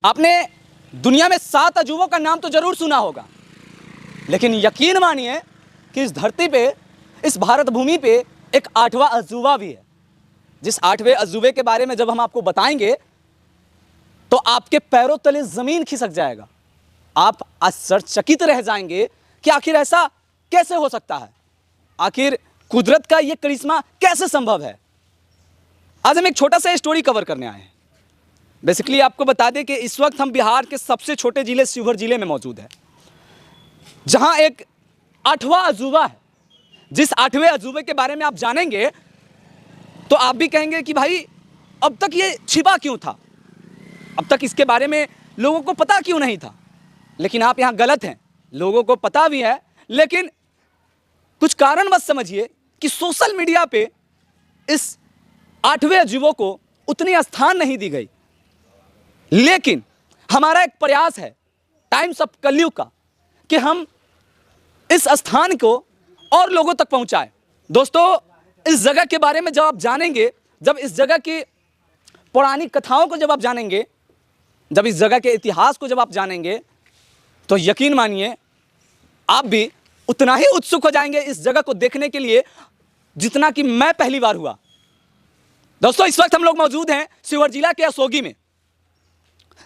आपने दुनिया में 7 अजूबों का नाम तो जरूर सुना होगा, लेकिन यकीन मानिए कि इस धरती पे, इस भारत भूमि पे एक 8वां अजूबा भी है, जिस 8वें अजूबे के बारे में जब हम आपको बताएंगे तो आपके पैरों तले जमीन खिसक जाएगा। आप आश्चर्यचकित रह जाएंगे कि आखिर ऐसा कैसे हो सकता है, आखिर कुदरत का यह करिश्मा कैसे संभव है। आज हम एक छोटा सा स्टोरी कवर करने आए हैं। बेसिकली आपको बता दें कि इस वक्त हम बिहार के सबसे छोटे जिले शिवहर जिले में मौजूद है, जहां एक 8वां अजूबा है। जिस 8वें अजूबे के बारे में आप जानेंगे तो आप भी कहेंगे कि भाई अब तक ये छिपा क्यों था, अब तक इसके बारे में लोगों को पता क्यों नहीं था। लेकिन आप यहां गलत हैं, लोगों को पता भी है, लेकिन कुछ कारण मत समझिए कि सोशल मीडिया पे इस 8वें अजूबों को उतनी स्थान नहीं दी गई। लेकिन हमारा एक प्रयास है टाइम्स ऑफ कलयुग का कि हम इस स्थान को और लोगों तक पहुंचाएं। दोस्तों, इस जगह के बारे में जब आप जानेंगे, जब इस जगह की पौराणिक कथाओं को जब आप जानेंगे, जब इस जगह के इतिहास को जब आप जानेंगे, तो यकीन मानिए आप भी उतना ही उत्सुक हो जाएंगे इस जगह को देखने के लिए जितना कि मैं पहली बार हुआ। दोस्तों, इस वक्त हम लोग मौजूद हैं शिवहर जिला के असोगी में,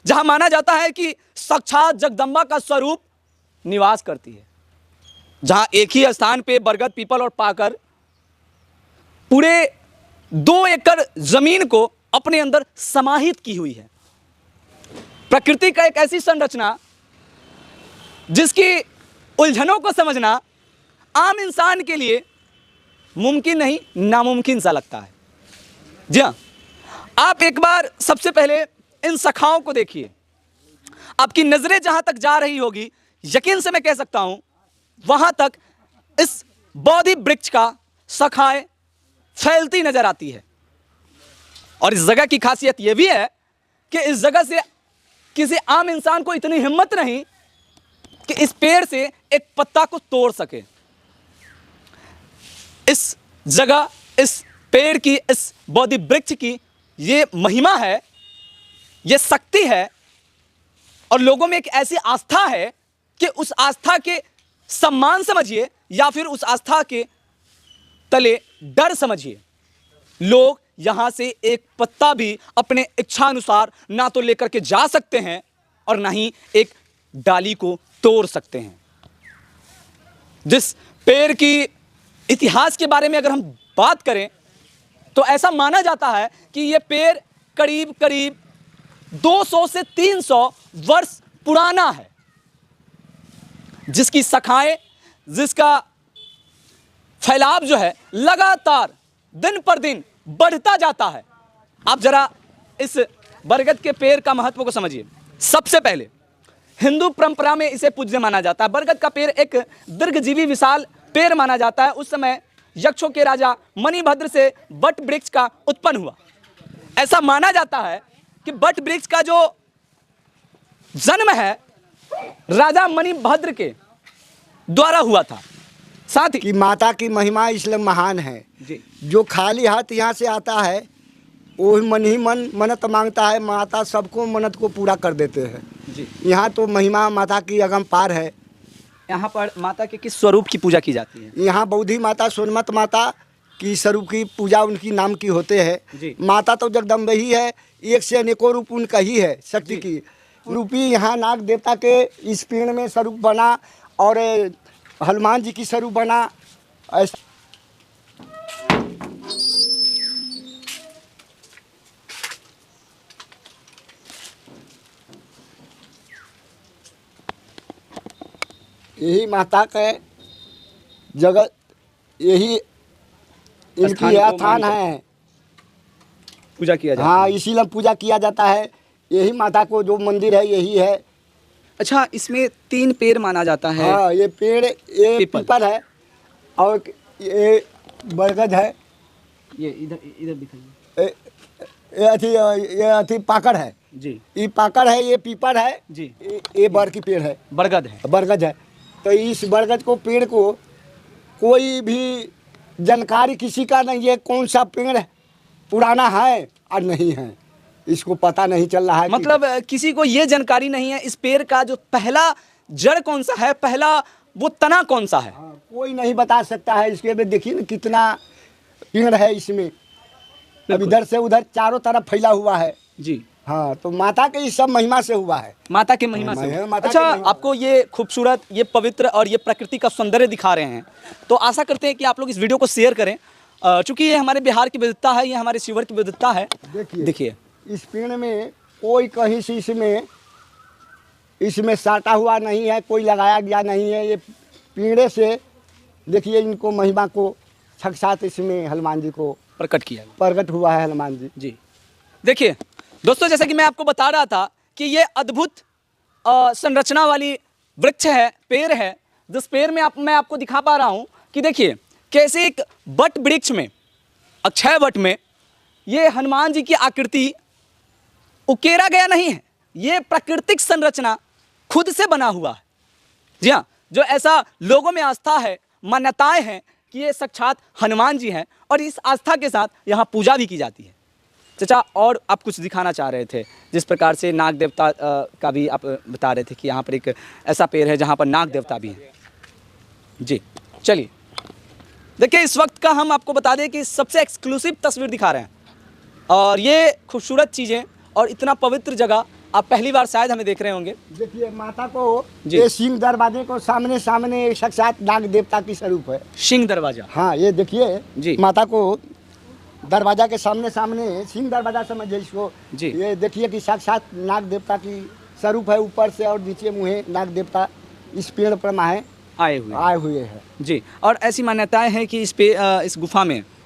जहां माना जाता है कि साक्षात जगदम्बा का स्वरूप निवास करती है, जहां एक ही स्थान पे बरगद, पीपल और पाकर पूरे 2 एकड़ जमीन को अपने अंदर समाहित की हुई है। प्रकृति का एक ऐसी संरचना जिसकी उलझनों को समझना आम इंसान के लिए मुमकिन नहीं, नामुमकिन सा लगता है। जी हाँ, आप एक बार सबसे पहले इन शाखाओं को देखिए। आपकी नजरें जहां तक जा रही होगी, यकीन से मैं कह सकता हूं वहां तक इस बोधि वृक्ष का शाखाएं फैलती नजर आती है। और इस जगह की खासियत यह भी है कि इस जगह से किसी आम इंसान को इतनी हिम्मत नहीं कि इस पेड़ से एक पत्ता को तोड़ सके। इस जगह, इस पेड़ की, इस बोधि वृक्ष की ये महिमा है, ये शक्ति है, और लोगों में एक ऐसी आस्था है कि उस आस्था के सम्मान समझिए या फिर उस आस्था के तले डर समझिए। लोग यहां से एक पत्ता भी अपने इच्छानुसार ना तो लेकर के जा सकते हैं और ना ही एक डाली को तोड़ सकते हैं। जिस पेड़ की इतिहास के बारे में अगर हम बात करें तो ऐसा माना जाता है कि यह पेड़ करीब करीब 200 से 300 वर्ष पुराना है, जिसकी शाखाएं, जिसका फैलाव जो है लगातार दिन पर दिन बढ़ता जाता है। आप जरा इस बरगद के पेड़ का महत्व को समझिए। सबसे पहले हिंदू परंपरा में इसे पूज्य माना जाता है। बरगद का पेड़ एक दीर्घजीवी विशाल पेड़ माना जाता है। उस समय यक्षों के राजा मणिभद्र से बट वृक्ष का उत्पन्न हुआ। ऐसा माना जाता है कि बट वृक्ष का जो जन्म है राजा मणिभद्र के द्वारा हुआ था। साथ ही कि माता की महिमा इसलिए महान है जी। जो खाली हाथ यहाँ से आता है वो मन ही मन मन्नत मांगता है, माता सबको मन्नत को पूरा कर देते हैं जी। यहाँ तो महिमा माता की अगम पार है। यहाँ पर माता के किस स्वरूप की पूजा की जाती है? यहाँ बौद्धि माता, सोनमत माता की स्वरूप की पूजा उनकी नाम की होते जी। हैं। माता तो जगदम्बा ही है, एक से अनेकों रूप उनका ही है, शक्ति की रूपी। यहाँ नाग देवता के इस पेड़ में स्वरूप बना और हनुमान जी की स्वरूप बना। ऐसा यही माता का जगत, यही इनकी स्थान है, पूजा किया जाता हाँ है। इसीलिए पूजा किया जाता है। यही माता को जो मंदिर है यही है। अच्छा, इसमें 3 पेड़ माना जाता है। हाँ, ये पेड़, ये पीपल है और ये बरगद है। ये इधर दिखाइए। ये अथी पाकड़ है जी। ये पाकड़ है, ये पीपल है जी। ये बर की पेड़ है, बरगद है। बरगद है। तो इस बरगद को पेड़ को कोई भी जानकारी किसी का नहीं है कौन सा पेड़ पुराना है और नहीं है। इसको पता नहीं चल रहा है मतलब किसी को ये जानकारी नहीं है इस पेड़ का जो पहला जड़ कौन सा है, पहला वो तना कौन सा है। हाँ, कोई नहीं बता सकता है। इसके में देखिए ना कितना पेड़ है इसमें, अब इधर से उधर चारों तरफ फैला हुआ है जी। हाँ, तो माता के इस सब महिमा से हुआ है। माता के महिमा से। माता अच्छा, के महिमा। आपको ये खूबसूरत, ये पवित्र और ये प्रकृति का सौंदर्य दिखा रहे हैं, तो आशा करते हैं कि आप लोग इस वीडियो को शेयर करें, चूंकि ये हमारे बिहार की विविधता है, ये हमारे शिवहर की विविधता है। देखिए इस पेड़ में कोई कहीं से इसमें साटा हुआ नहीं है, कोई लगाया गया नहीं है। ये पेड़े से देखिए इनको महिमा को साक्षात इसमें हनुमान जी को प्रकट किया गया। प्रकट हुआ है हनुमान जी। जी देखिए दोस्तों, जैसे कि मैं आपको बता रहा था कि ये अद्भुत संरचना वाली वृक्ष है, पेड़ है, जिस पेड़ में मैं आपको दिखा पा रहा हूँ कि देखिए कैसे एक वट वृक्ष में, अक्षय वट में, ये हनुमान जी की आकृति उकेरा गया नहीं है, ये प्राकृतिक संरचना खुद से बना हुआ है। जी हाँ, जो ऐसा लोगों में आस्था है, मान्यताएं हैं कि ये साक्षात हनुमान जी हैं, और इस आस्था के साथ यहाँ पूजा भी की जाती है। चाचा, और आप कुछ दिखाना चाह रहे थे, जिस प्रकार से नाग देवता का भी आप बता रहे थे कि यहाँ पर एक ऐसा पेड़ है जहाँ पर नाग देवता भी हैं। जी चलिए, देखिए इस वक्त का हम आपको बता दें कि सबसे एक्सक्लूसिव तस्वीर दिखा रहे हैं, और ये खूबसूरत चीज़ें और इतना पवित्र जगह आप पहली बार शायद हमें देख रहे होंगे। देखिए माता को ये सिंह दरवाजे को सामने सामने साक्षात नाग देवता की स्वरूप है। सिंह दरवाजा, हाँ, ये देखिए जी। माता को दरवाजा के सामने सामने सिंह दरवाजा समझिए इसको जी। ये देखिए कि साक्षात नाग देवता की स्वरूप है। ऊपर से और नीचे मुँह नाग देवता इस पेड़ पर आए हुए हैं जी। और ऐसी मान्यताएं हैं कि इस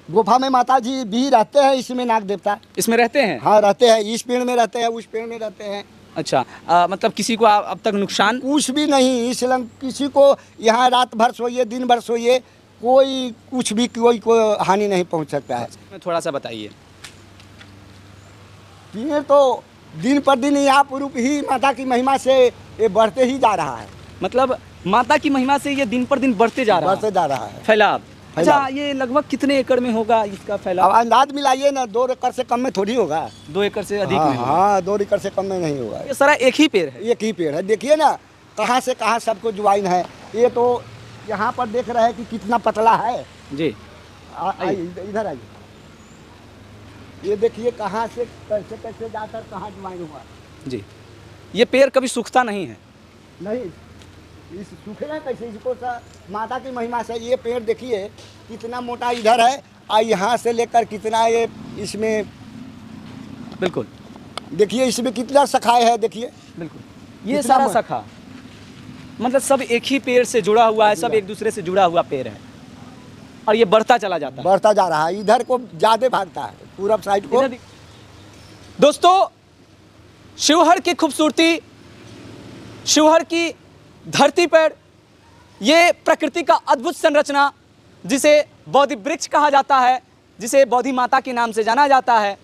गुफा में माता जी भी रहते हैं, इसमें नाग देवता इसमें रहते हैं। हाँ, रहते हैं, इस पेड़ में रहते हैं, उस पेड़ में रहते हैं। अच्छा, मतलब किसी को अब तक नुकसान कुछ भी नहीं, इसलिए किसी को यहाँ रात भर सोइए, दिन भर सोइए, कोई कुछ भी कोई को हानि नहीं पहुँच सकता है। थोड़ा सा बताइए। ये तो दिन पर दिन यहाँ रूप ही माता की महिमा से ये बढ़ते ही जा रहा है। मतलब माता की महिमा से ये दिन पर दिन बढ़ते जा रहा है फैलाव। अच्छा, ये लगभग कितने एकड़ में होगा इसका फैलाव? अब अंदाज मिलाइए ना, 2 एकड़ से कम में थोड़ी होगा। 2 एकड़ से अधिक हाँ, में होगा। हाँ, 2 एकड़ से कम में नहीं होगा। ये सारा एक ही पेड़ है? एक ही पेड़ है। देखिए ना कहाँ से कहाँ सबको ज्वाइन है। ये तो यहाँ पर देख रहे हैं कि कितना पतला है जी। इधर आइए, ये देखिए कहाँ से कैसे कैसे जाकर कहाँ ज्वाइन हुआ जी। ये पेड़ कभी सूखता नहीं है? नहीं, इस सूखेगा कैसे? इसको माता की महिमा से ये पेड़ देखिए कितना मोटा इधर है, और यहाँ से लेकर कितना ये इसमें, बिल्कुल देखिए इसमें कितना शाखाएं है। देखिए बिल्कुल, ये सारा शाखा मतलब सब एक ही पेड़ से जुड़ा हुआ है, सब एक दूसरे से जुड़ा हुआ पेड़ है, और ये बढ़ता चला जाता है, बढ़ता जा रहा है। इधर को ज़्यादा भागता है, पूरब साइड को। दोस्तों, शिवहर की खूबसूरती, शिवहर की धरती पर ये प्रकृति का अद्भुत संरचना, जिसे बोधि वृक्ष कहा जाता है, जिसे बोधि माता के नाम से जाना जाता है,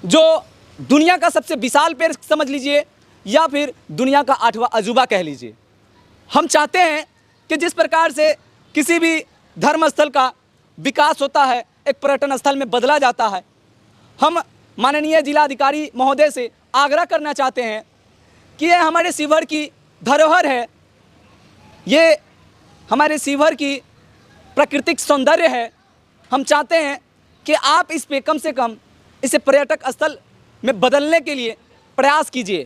जो दुनिया का सबसे विशाल पेड़ समझ लीजिए, या फिर दुनिया का 8वां अजूबा कह लीजिए। हम चाहते हैं कि जिस प्रकार से किसी भी धर्म स्थल का विकास होता है, एक पर्यटन स्थल में बदला जाता है, हम माननीय जिलाधिकारी महोदय से आग्रह करना चाहते हैं कि ये हमारे शिवहर की धरोहर है, ये हमारे शिवहर की प्राकृतिक सौंदर्य है। हम चाहते हैं कि आप इस पे कम से कम इसे पर्यटक स्थल में बदलने के लिए प्रयास कीजिए।